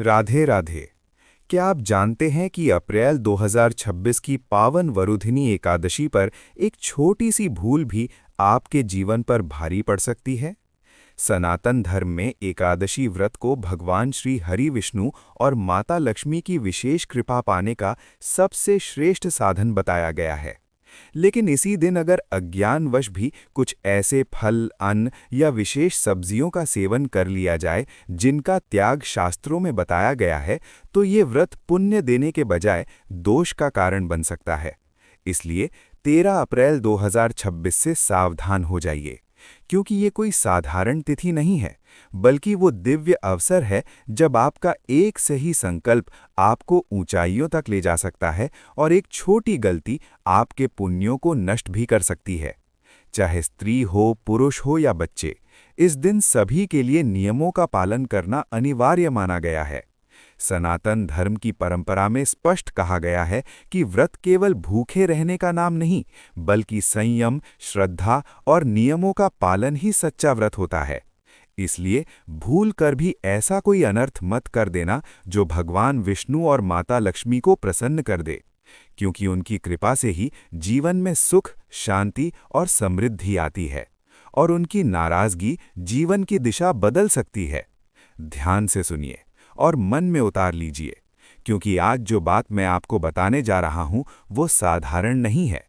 राधे राधे। क्या आप जानते हैं कि अप्रैल 2026 की पावन वरुधिनी एकादशी पर एक छोटी सी भूल भी आपके जीवन पर भारी पड़ सकती है? सनातन धर्म में एकादशी व्रत को भगवान श्री हरि विष्णु और माता लक्ष्मी की विशेष कृपा पाने का सबसे श्रेष्ठ साधन बताया गया है। लेकिन इसी दिन अगर अज्ञानवश भी कुछ ऐसे फल, अन्न या विशेष सब्जियों का सेवन कर लिया जाए जिनका त्याग शास्त्रों में बताया गया है, तो ये व्रत पुण्य देने के बजाय दोष का कारण बन सकता है। इसलिए 13 अप्रैल 2026 से सावधान हो जाइए, क्योंकि ये कोई साधारण तिथि नहीं है, बल्कि वो दिव्य अवसर है जब आपका एक सही संकल्प आपको ऊंचाइयों तक ले जा सकता है और एक छोटी गलती आपके पुण्यों को नष्ट भी कर सकती है। चाहे स्त्री हो, पुरुष हो या बच्चे, इस दिन सभी के लिए नियमों का पालन करना अनिवार्य माना गया है। सनातन धर्म की परंपरा में स्पष्ट कहा गया है कि व्रत केवल भूखे रहने का नाम नहीं, बल्कि संयम, श्रद्धा और नियमों का पालन ही सच्चा व्रत होता है। इसलिए भूल कर भी ऐसा कोई अनर्थ मत कर देना जो भगवान विष्णु और माता लक्ष्मी को प्रसन्न कर दे, क्योंकि उनकी कृपा से ही जीवन में सुख, शांति और समृद्धि आती है, और उनकी नाराजगी जीवन की दिशा बदल सकती है। ध्यान से सुनिए और मन में उतार लीजिए, क्योंकि आज जो बात मैं आपको बताने जा रहा हूं वो साधारण नहीं है।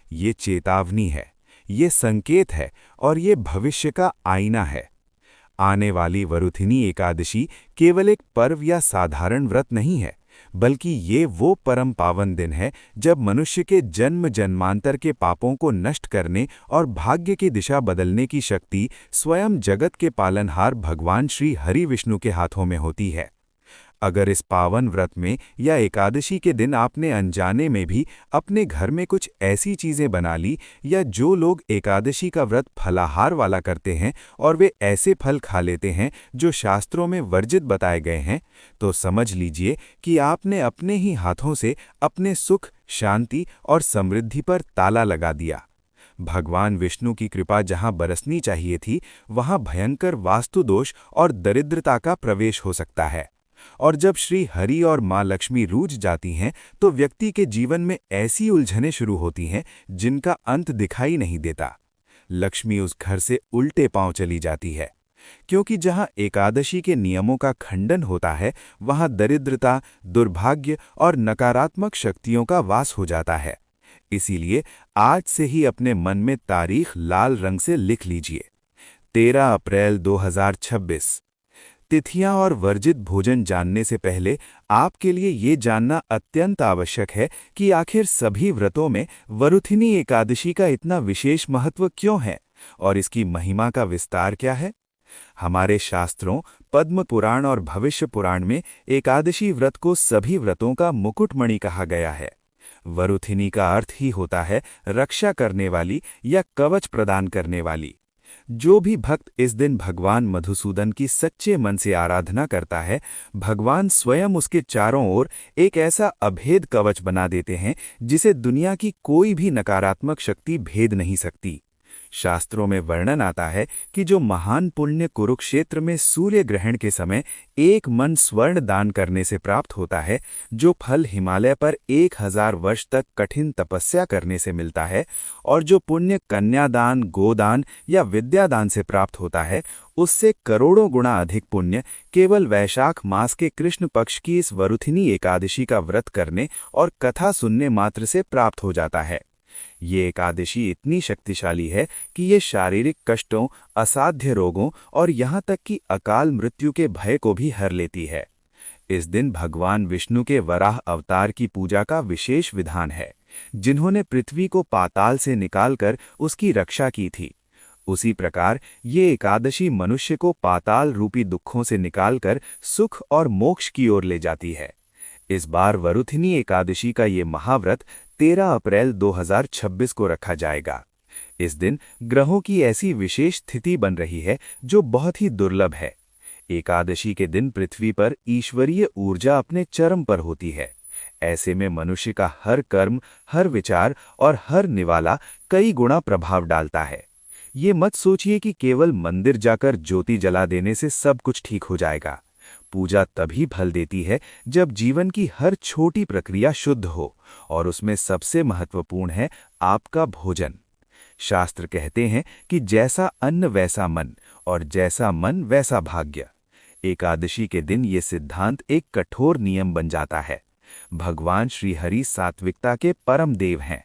ये चेतावनी है, ये संकेत है और ये भविष्य का आईना है। आने वाली वरुथिनी एकादशी केवल एक पर्व या साधारण व्रत नहीं है, बल्कि ये वो परम पावन दिन है जब मनुष्य के जन्म जन्मांतर के पापों को नष्ट करने और भाग्य की दिशा बदलने की शक्ति स्वयं जगत के पालनहार भगवान श्री हरि विष्णु के हाथों में होती है। अगर इस पावन व्रत में या एकादशी के दिन आपने अनजाने में भी अपने घर में कुछ ऐसी चीज़ें बना ली, या जो लोग एकादशी का व्रत फलाहार वाला करते हैं और वे ऐसे फल खा लेते हैं जो शास्त्रों में वर्जित बताए गए हैं, तो समझ लीजिए कि आपने अपने ही हाथों से अपने सुख, शांति और समृद्धि पर ताला लगा दिया। भगवान विष्णु की कृपा जहाँ बरसनी चाहिए थी, वहाँ भयंकर वास्तु दोष और दरिद्रता का प्रवेश हो सकता है। और जब श्री हरि और माँ लक्ष्मी रूठ जाती हैं, तो व्यक्ति के जीवन में ऐसी उलझनें शुरू होती हैं जिनका अंत दिखाई नहीं देता। लक्ष्मी उस घर से उल्टे पांव चली जाती है, क्योंकि जहां एकादशी के नियमों का खंडन होता है, वहां दरिद्रता, दुर्भाग्य और नकारात्मक शक्तियों का वास हो जाता है। इसीलिए आज से ही अपने मन में तारीख लाल रंग से लिख लीजिए, 13 अप्रैल 2026। तिथियां और वर्जित भोजन जानने से पहले आपके लिए ये जानना अत्यंत आवश्यक है कि आखिर सभी व्रतों में वरुथिनी एकादशी का इतना विशेष महत्व क्यों है और इसकी महिमा का विस्तार क्या है। हमारे शास्त्रों, पद्म पुराण और भविष्य पुराण में एकादशी व्रत को सभी व्रतों का मुकुटमणि कहा गया है। वरुथिनी का अर्थ ही होता है रक्षा करने वाली या कवच प्रदान करने वाली। जो भी भक्त इस दिन भगवान मधुसूदन की सच्चे मन से आराधना करता है, भगवान स्वयं उसके चारों ओर एक ऐसा अभेद कवच बना देते हैं जिसे दुनिया की कोई भी नकारात्मक शक्ति भेद नहीं सकती। शास्त्रों में वर्णन आता है कि जो महान पुण्य कुरुक्षेत्र में सूर्य ग्रहण के समय एक मन स्वर्ण दान करने से प्राप्त होता है, जो फल हिमालय पर 1000 वर्ष तक कठिन तपस्या करने से मिलता है, और जो पुण्य कन्यादान, गोदान या विद्यादान से प्राप्त होता है, उससे करोड़ों गुना अधिक पुण्य केवल वैशाख मास के कृष्ण पक्ष की इस वरुथिनी एकादशी का व्रत करने और कथा सुनने मात्र से प्राप्त हो जाता है। ये एकादशी इतनी शक्तिशाली है कि ये शारीरिक कष्टों, असाध्य रोगों और यहाँ तक कि अकाल मृत्यु के भय को भी हर लेती है। इस दिन भगवान विष्णु के वराह अवतार की पूजा का विशेष विधान है, जिन्होंने पृथ्वी को पाताल से निकालकर उसकी रक्षा की थी। उसी प्रकार ये एकादशी मनुष्य को पाताल रूपी दुखों से निकालकर सुख और मोक्ष की ओर ले जाती है। इस बार वरुथिनी एकादशी का ये महाव्रत 13 अप्रैल 2026 को रखा जाएगा। इस दिन ग्रहों की ऐसी विशेष स्थिति बन रही है जो बहुत ही दुर्लभ है। एकादशी के दिन पृथ्वी पर ईश्वरीय ऊर्जा अपने चरम पर होती है। ऐसे में मनुष्य का हर कर्म, हर विचार और हर निवाला कई गुना प्रभाव डालता है। ये मत सोचिए कि केवल मंदिर जाकर ज्योति जला देने से सब कुछ ठीक हो जाएगा। पूजा तभी फल देती है जब जीवन की हर छोटी प्रक्रिया शुद्ध हो, और उसमें सबसे महत्वपूर्ण है आपका भोजन। शास्त्र कहते हैं कि जैसा अन्न वैसा मन, और जैसा मन वैसा भाग्य। एकादशी के दिन ये सिद्धांत एक कठोर नियम बन जाता है। भगवान श्री हरि सात्विकता के परम देव हैं।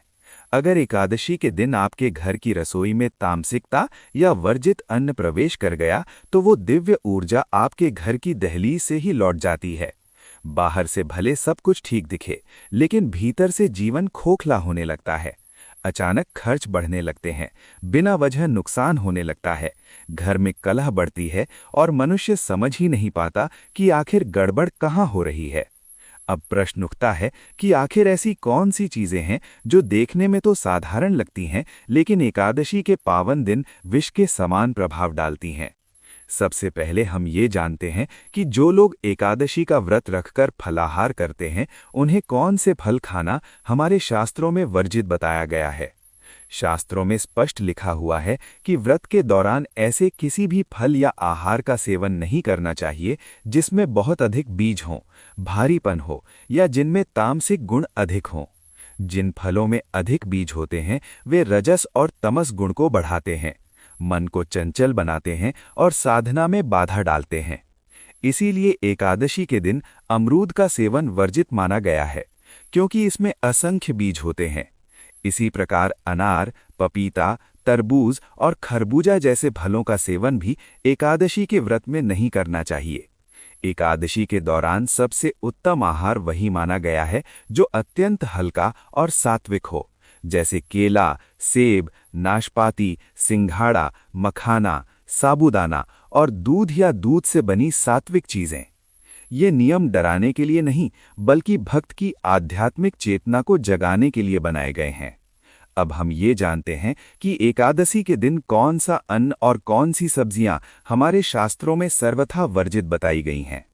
अगर एकादशी के दिन आपके घर की रसोई में तामसिकता या वर्जित अन्न प्रवेश कर गया, तो वो दिव्य ऊर्जा आपके घर की दहलीज से ही लौट जाती है। बाहर से भले सब कुछ ठीक दिखे, लेकिन भीतर से जीवन खोखला होने लगता है। अचानक खर्च बढ़ने लगते हैं, बिना वजह नुकसान होने लगता है, घर में कलह बढ़ती है, और मनुष्य समझ ही नहीं पाता कि आखिर गड़बड़ कहाँ हो रही है। अब प्रश्न उठता है कि आखिर ऐसी कौन सी चीजें हैं जो देखने में तो साधारण लगती हैं, लेकिन एकादशी के पावन दिन विष के समान प्रभाव डालती हैं। सबसे पहले हम ये जानते हैं कि जो लोग एकादशी का व्रत रखकर फलाहार करते हैं, उन्हें कौन से फल खाना हमारे शास्त्रों में वर्जित बताया गया है। शास्त्रों में स्पष्ट लिखा हुआ है कि व्रत के दौरान ऐसे किसी भी फल या आहार का सेवन नहीं करना चाहिए जिसमें बहुत अधिक बीज हों, भारीपन हो, या जिनमें तामसिक गुण अधिक हों। जिन फलों में अधिक बीज होते हैं वे रजस और तमस गुण को बढ़ाते हैं, मन को चंचल बनाते हैं और साधना में बाधा डालते हैं। इसीलिए एकादशी के दिन अमरूद का सेवन वर्जित माना गया है, क्योंकि इसमें असंख्य बीज होते हैं। इसी प्रकार अनार, पपीता, तरबूज और खरबूजा जैसे फलों का सेवन भी एकादशी के व्रत में नहीं करना चाहिए। एकादशी के दौरान सबसे उत्तम आहार वही माना गया है जो अत्यंत हल्का और सात्विक हो, जैसे केला, सेब, नाशपाती, सिंघाड़ा, मखाना, साबूदाना और दूध या दूध से बनी सात्विक चीजें। ये नियम डराने के लिए नहीं, बल्कि भक्त की आध्यात्मिक चेतना को जगाने के लिए बनाए गए हैं। अब हम ये जानते हैं कि एकादशी के दिन कौन सा अन्न और कौन सी सब्जियां हमारे शास्त्रों में सर्वथा वर्जित बताई गई हैं।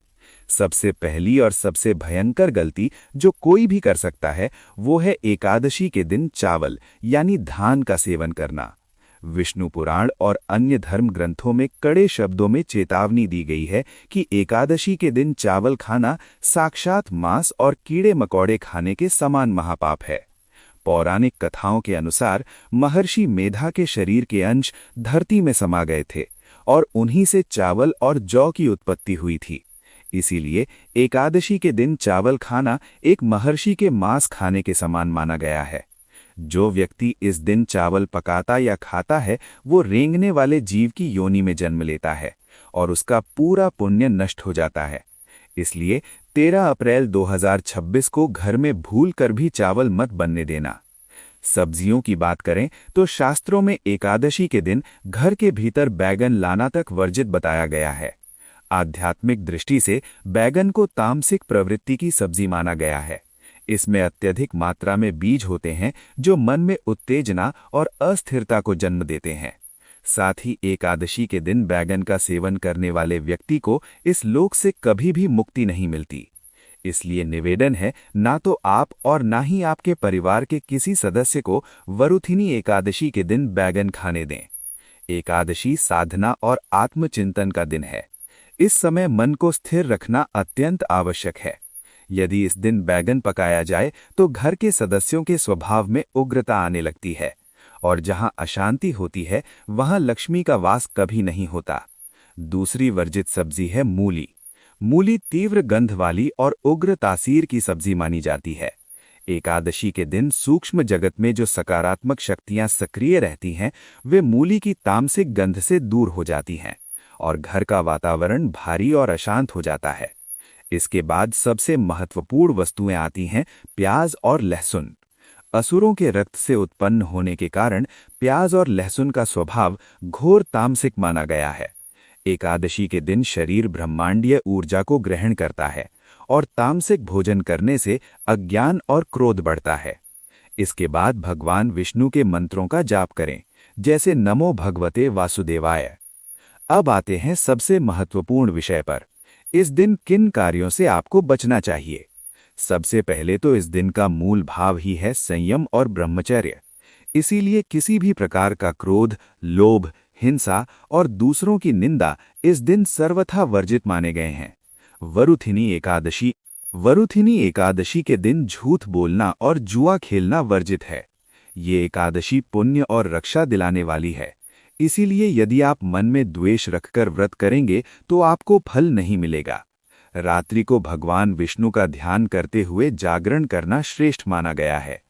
सबसे पहली और सबसे भयंकर गलती जो कोई भी कर सकता है, वो है एकादशी के दिन चावल यानी धान का सेवन करना। विष्णु पुराण और अन्य धर्म ग्रंथों में कड़े शब्दों में चेतावनी दी गई है कि एकादशी के दिन चावल खाना साक्षात मांस और कीड़े मकोड़े खाने के समान महापाप है। पौराणिक कथाओं के अनुसार महर्षि मेधा के शरीर के अंश धरती में समा गए थे और उन्हीं से चावल और जौ की उत्पत्ति हुई थी। इसीलिए एकादशी के दिन चावल खाना एक महर्षि के मांस खाने के समान माना गया है। जो व्यक्ति इस दिन चावल पकाता या खाता है, वो रेंगने वाले जीव की योनि में जन्म लेता है और उसका पूरा पुण्य नष्ट हो जाता है। इसलिए 13 अप्रैल 2026 को घर में भूल कर भी चावल मत बनने देना। सब्जियों की बात करें तो शास्त्रों में एकादशी के दिन घर के भीतर बैगन लाना तक वर्जित बताया गया है। आध्यात्मिक दृष्टि से बैगन को तामसिक प्रवृत्ति की सब्जी माना गया है। इसमें अत्यधिक मात्रा में बीज होते हैं जो मन में उत्तेजना और अस्थिरता को जन्म देते हैं। साथ ही एकादशी के दिन बैगन का सेवन करने वाले व्यक्ति को इस लोक से कभी भी मुक्ति नहीं मिलती। इसलिए निवेदन है, ना तो आप और ना ही आपके परिवार के किसी सदस्य को वरुथिनी एकादशी के दिन बैगन खाने दें। एकादशी साधना और आत्मचिंतन का दिन है। इस समय मन को स्थिर रखना अत्यंत आवश्यक है। यदि इस दिन बैगन पकाया जाए तो घर के सदस्यों के स्वभाव में उग्रता आने लगती है, और जहां अशांति होती है वहां लक्ष्मी का वास कभी नहीं होता। दूसरी वर्जित सब्जी है मूली। मूली तीव्र गंध वाली और उग्र तासीर की सब्जी मानी जाती है। एकादशी के दिन सूक्ष्म जगत में जो सकारात्मक शक्तियां सक्रिय रहती हैं, वे मूली की तामसिक गंध से दूर हो जाती हैं और घर का वातावरण भारी और अशांत हो जाता है। इसके बाद सबसे महत्वपूर्ण वस्तुएं आती हैं प्याज और लहसुन। असुरों के रक्त से उत्पन्न होने के कारण प्याज और लहसुन का स्वभाव घोर तामसिक माना गया है। एकादशी के दिन शरीर ब्रह्मांडीय ऊर्जा को ग्रहण करता है और तामसिक भोजन करने से अज्ञान और क्रोध बढ़ता है। इसके बाद भगवान विष्णु के मंत्रों का जाप करें, जैसे नमो भगवते वासुदेवाय। अब आते हैं सबसे महत्वपूर्ण विषय पर। इस दिन किन कार्यों से आपको बचना चाहिए? सबसे पहले तो इस दिन का मूल भाव ही है संयम और ब्रह्मचर्य। इसीलिए किसी भी प्रकार का क्रोध, लोभ, हिंसा और दूसरों की निंदा इस दिन सर्वथा वर्जित माने गए हैं। वरुथिनी एकादशी। वरुथिनी एकादशी के दिन झूठ बोलना और जुआ खेलना वर्जित है। ये एकादशी पुण्य और रक्षा दिलाने वाली है। इसीलिए यदि आप मन में द्वेष रखकर व्रत करेंगे तो आपको फल नहीं मिलेगा। रात्रि को भगवान विष्णु का ध्यान करते हुए जागरण करना श्रेष्ठ माना गया है।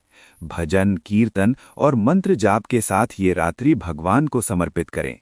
भजन, कीर्तन और मंत्र जाप के साथ ये रात्रि भगवान को समर्पित करें।